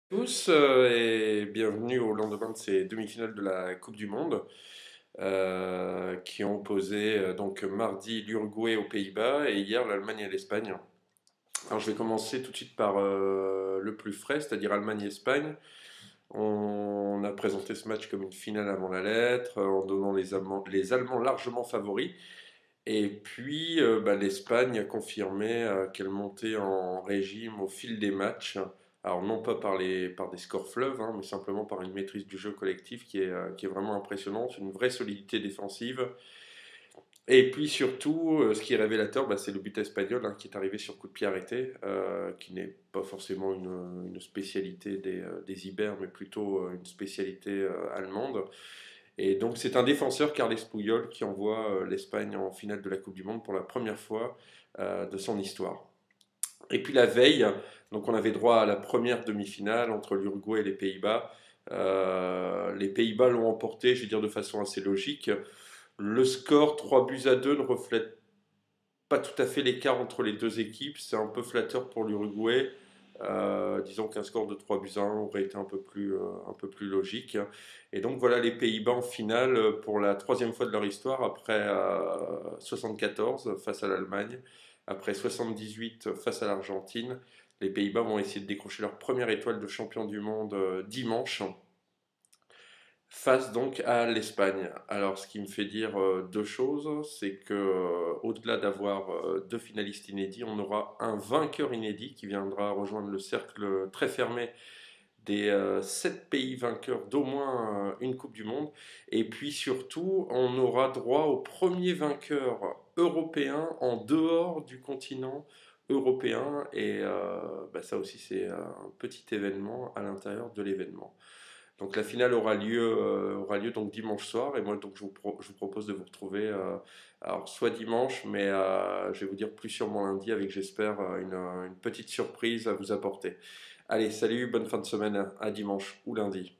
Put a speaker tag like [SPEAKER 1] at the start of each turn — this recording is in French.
[SPEAKER 1] Tous et bienvenue au lendemain de ces demi-finales de la Coupe du Monde qui ont opposé donc mardi l'Uruguay aux Pays-Bas et hier l'Allemagne à l'Espagne. Alors je vais commencer tout de suite par le plus frais, c'est-à-dire Allemagne-Espagne. On a présenté ce match comme une finale avant la lettre, en donnant les Allemands largement favoris. Et puis l'Espagne a confirmé qu'elle montait en régime au fil des matchs. Alors non pas par des scores fleuves, hein, mais simplement par une maîtrise du jeu collectif qui est vraiment impressionnante, une vraie solidité défensive. Et puis surtout, ce qui est révélateur, c'est le but espagnol hein, qui est arrivé sur coup de pied arrêté, qui n'est pas forcément une spécialité des Ibères, mais plutôt une spécialité allemande. Et donc c'est un défenseur, Carles Puyol, qui envoie l'Espagne en finale de la Coupe du Monde pour la première fois de son histoire. Et puis la veille, donc on avait droit à la première demi-finale entre l'Uruguay et les Pays-Bas. Les Pays-Bas l'ont emporté, je vais dire de façon assez logique. Le score 3 buts à 2 ne reflète pas tout à fait l'écart entre les deux équipes. C'est un peu flatteur pour l'Uruguay. Disons qu'un score de 3 buts à 1 aurait été un peu plus logique. Et donc voilà les Pays-Bas en finale pour la troisième fois de leur histoire, après 74 face à l'Allemagne, après 78 face à l'Argentine. Les Pays-Bas vont essayer de décrocher leur première étoile de champion du monde dimanche, face donc à l'Espagne. Alors, ce qui me fait dire deux choses, c'est que au-delà d'avoir deux finalistes inédits, on aura un vainqueur inédit qui viendra rejoindre le cercle très fermé des sept pays vainqueurs d'au moins une Coupe du Monde. Et puis surtout, on aura droit au premier vainqueur européen en dehors du continent européen. Et ça aussi, c'est un petit événement à l'intérieur de l'événement. Donc la finale aura lieu donc dimanche soir et moi donc je vous propose de vous retrouver alors soit dimanche mais je vais vous dire plus sûrement lundi avec j'espère une petite surprise à vous apporter. Allez, salut, bonne fin de semaine, à dimanche ou lundi.